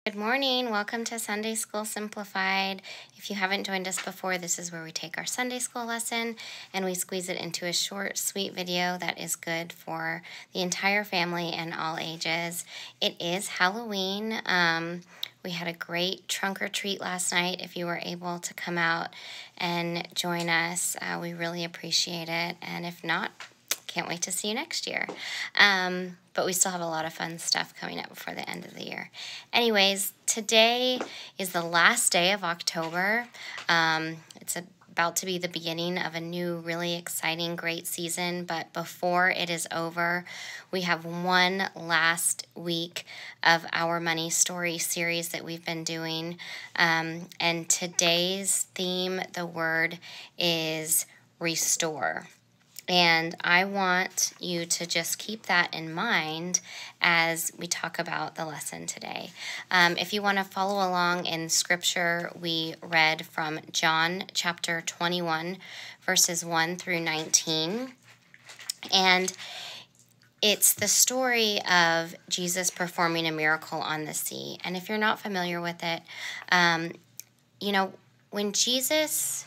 Good morning. Welcome to Sunday School Simplified. If you haven't joined us before, this is where we take our Sunday school lesson and we squeeze it into a short, sweet video that is good for the entire family and all ages. It is Halloween. We had a great trunk or treat last night. If you were able to come out and join us, we really appreciate it. And if not, can't wait to see you next year. But we still have a lot of fun stuff coming up before the end of the year. Anyways, today is the last day of October. It's about to be the beginning of a new, really exciting, great season. But before it is over, we have one last week of our Money Story series that we've been doing. And today's theme, the word, is restore. And I want you to just keep that in mind as we talk about the lesson today. If you want to follow along in Scripture, we read from John chapter 21, verses 1 through 19. And it's the story of Jesus performing a miracle on the sea. And if you're not familiar with it, when Jesus,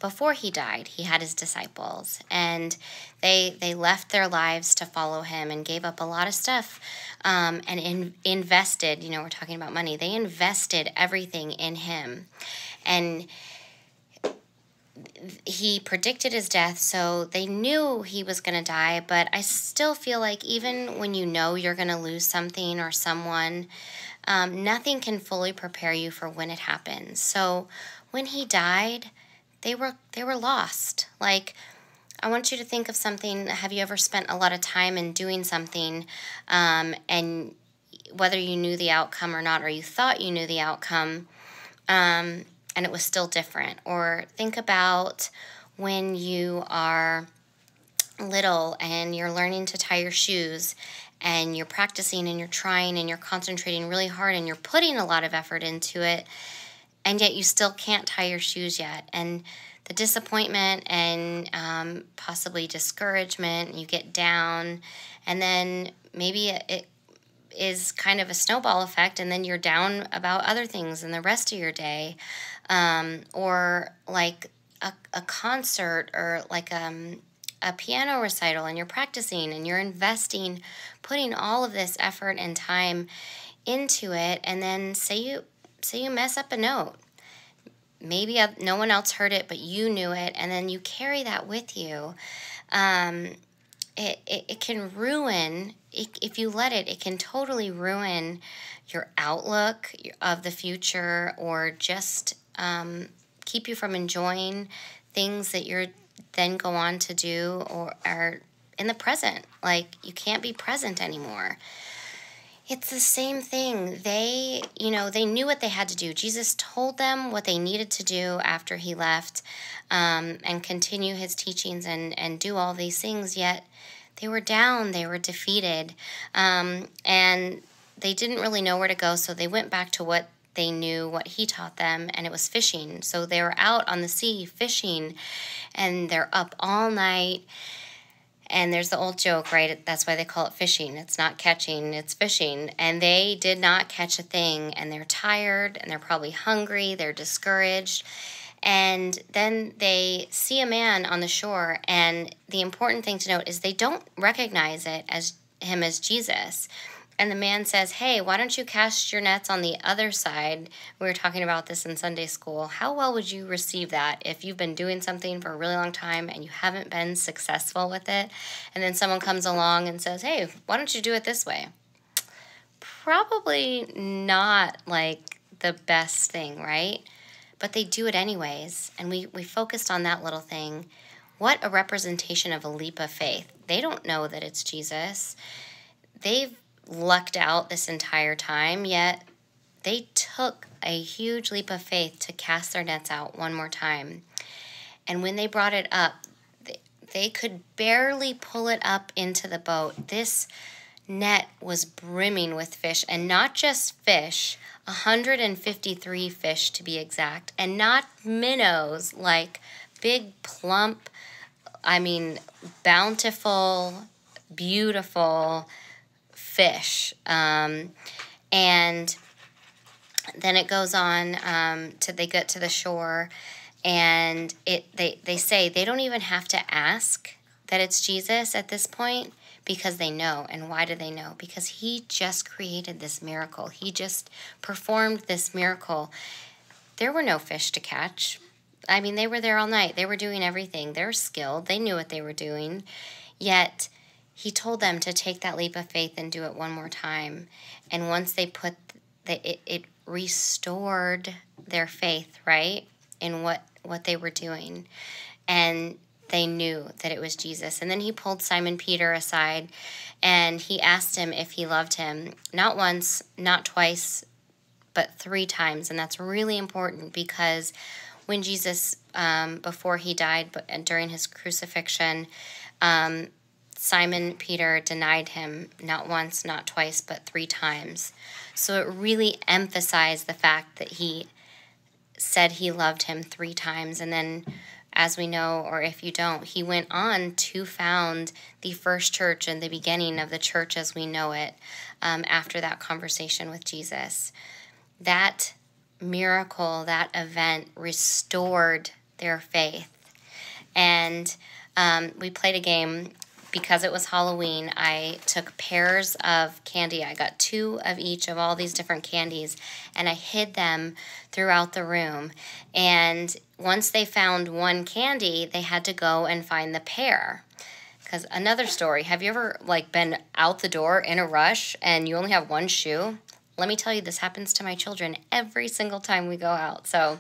before he died, he had his disciples, and they left their lives to follow him and gave up a lot of stuff and invested, we're talking about money. They invested everything in him. And he predicted his death, so they knew he was going to die. But I still feel like even when you know you're going to lose something or someone, nothing can fully prepare you for when it happens. So when he died, they were lost. Like, I want you to think of something. Have you ever spent a lot of time in doing something, and whether you knew the outcome or not, or you thought you knew the outcome, and it was still different? Or think about when you are little and you're learning to tie your shoes, and you're practicing and you're trying and you're concentrating really hard and you're putting a lot of effort into it, and yet you still can't tie your shoes yet. And the disappointment and possibly discouragement, you get down, and then maybe it is kind of a snowball effect, and then you're down about other things in the rest of your day. Or like a concert, or like a piano recital, and you're practicing and you're investing, putting all of this effort and time into it, and then say you mess up a note. Maybe no one else heard it, but you knew it, and then you carry that with you. It can ruin, if you let it, it can totally ruin your outlook of the future, or just keep you from enjoying things that you're then go on to do or are in the present. Like, you can't be present anymore. It's the same thing. They knew what they had to do. Jesus told them what they needed to do after he left, and continue his teachings and do all these things, yet they were down, they were defeated, and they didn't really know where to go, so they went back to what they knew, what he taught them, and it was fishing. So they were out on the sea fishing, and they're up all night. And there's the old joke, right? That's why they call it fishing. It's not catching, it's fishing. And they did not catch a thing, and they're tired, and they're probably hungry, they're discouraged. And then they see a man on the shore, and the important thing to note is they don't recognize it as him as Jesus. And the man says, "Hey, why don't you cast your nets on the other side?" We were talking about this in Sunday school. How well would you receive that if you've been doing something for a really long time and you haven't been successful with it? And then someone comes along and says, "Hey, why don't you do it this way?" Probably not like the best thing, right? But they do it anyways. And we focused on that little thing. What a representation of a leap of faith. They don't know that it's Jesus. They've lucked out this entire time, yet they took a huge leap of faith to cast their nets out one more time. And when they brought it up, they could barely pull it up into the boat. This net was brimming with fish, and not just fish, 153 fish to be exact, and not minnows, like big, plump, bountiful, beautiful fish. And Then it goes on to they get to the shore, and they say they don't even have to ask that it's Jesus at this point, because they know. And why do they know? Because he just created this miracle. He just performed this miracle. There were no fish to catch. I mean, they were there all night. They were doing everything. They're skilled. They knew what they were doing. Yet he told them to take that leap of faith and do it one more time. And once they put it restored their faith, right, in what they were doing. And they knew that it was Jesus. And then he pulled Simon Peter aside, and he asked him if he loved him. Not once, not twice, but 3 times. And that's really important, because when Jesus, before he died, but during his crucifixion, Simon Peter denied him not once, not twice, but 3 times. So it really emphasized the fact that he said he loved him 3 times. And then, as we know, or if you don't, he went on to found the first church and the beginning of the church as we know it, after that conversation with Jesus. That miracle, that event restored their faith. And we played a game. Because it was Halloween, I took pairs of candy. I got 2 of each of all these different candies, and I hid them throughout the room. And once they found one candy, they had to go and find the pair. Because another story, have you ever been out the door in a rush and you only have one shoe? Let me tell you, this happens to my children every single time we go out. So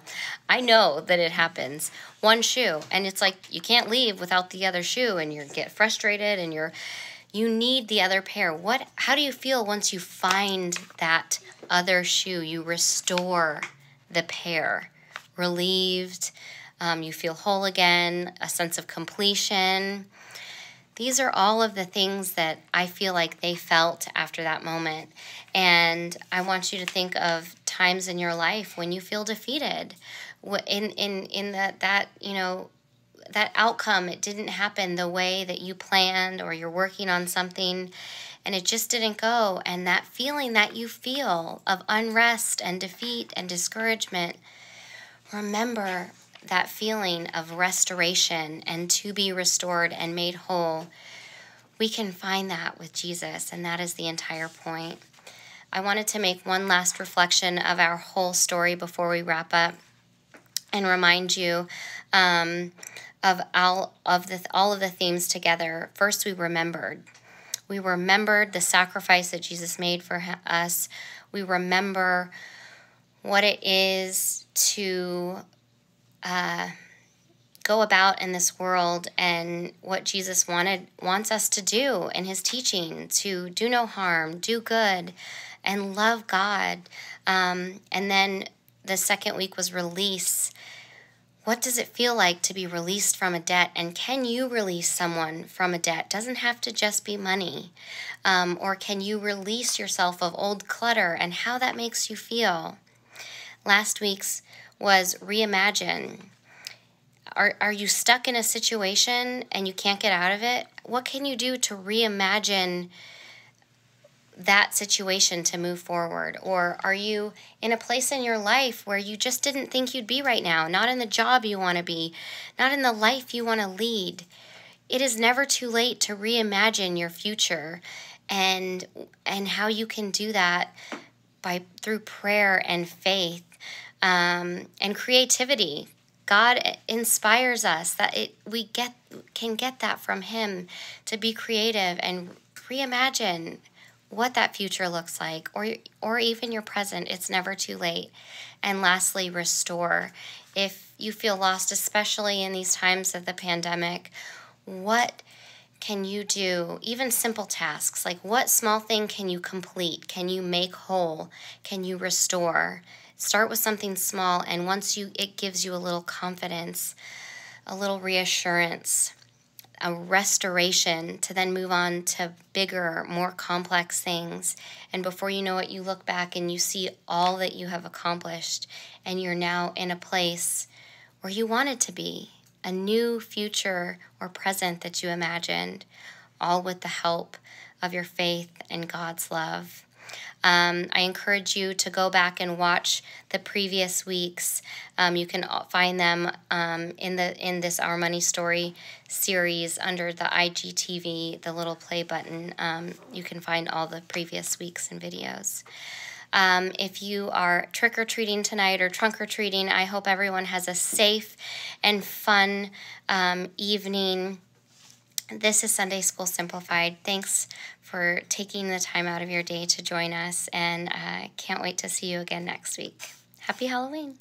I know that it happens. One shoe, and it's like you can't leave without the other shoe, and you get frustrated, and you need the other pair. How do you feel once you find that other shoe? You restore the pair. Relieved, you feel whole again, a sense of completion. These are all of the things that I feel like they felt after that moment. And I want you to think of times in your life when you feel defeated. In that outcome, it didn't happen the way that you planned, or you're working on something and it just didn't go. And that feeling that you feel of unrest and defeat and discouragement, remember that feeling of restoration and to be restored and made whole. We can find that with Jesus, and that is the entire point. I wanted to make one last reflection of our whole story before we wrap up, and remind you of all of the themes together. First, we remembered. We remembered the sacrifice that Jesus made for us. We remember what it is to go about in this world, and what Jesus wants us to do in his teaching, to do no harm, do good, and love God. And then the second week was release. What does it feel like to be released from a debt? And can you release someone from a debt? Doesn't have to just be money. Or can you release yourself of old clutter, and how that makes you feel? Last week's was reimagine. Are you stuck in a situation and you can't get out of it? What can you do to reimagine that situation to move forward? Or are you in a place in your life where you just didn't think you'd be right now? Not in the job you want to be, not in the life you want to lead. It is never too late to reimagine your future, and how you can do that through prayer and faith. And creativity. God inspires us that we can get that from him, to be creative and reimagine what that future looks like, or even your present. It's never too late. And lastly, restore. If you feel lost, especially in these times of the pandemic, what can you do? Even simple tasks, like what small thing can you complete? Can you make whole? Can you restore? Start with something small, and once it gives you a little confidence, a little reassurance, a restoration, to then move on to bigger, more complex things. And before you know it, you look back and you see all that you have accomplished, and you're now in a place where you wanted to be, a new future or present that you imagined, all with the help of your faith and God's love. I encourage you to go back and watch the previous weeks. You can find them in this Our Money Story series under the IGTV, the little play button. You can find all the previous weeks and videos. If you are trick-or-treating tonight or trunk-or-treating, I hope everyone has a safe and fun evening. This is Sunday School Simplified. Thanks for taking the time out of your day to join us, and I can't wait to see you again next week. Happy Halloween.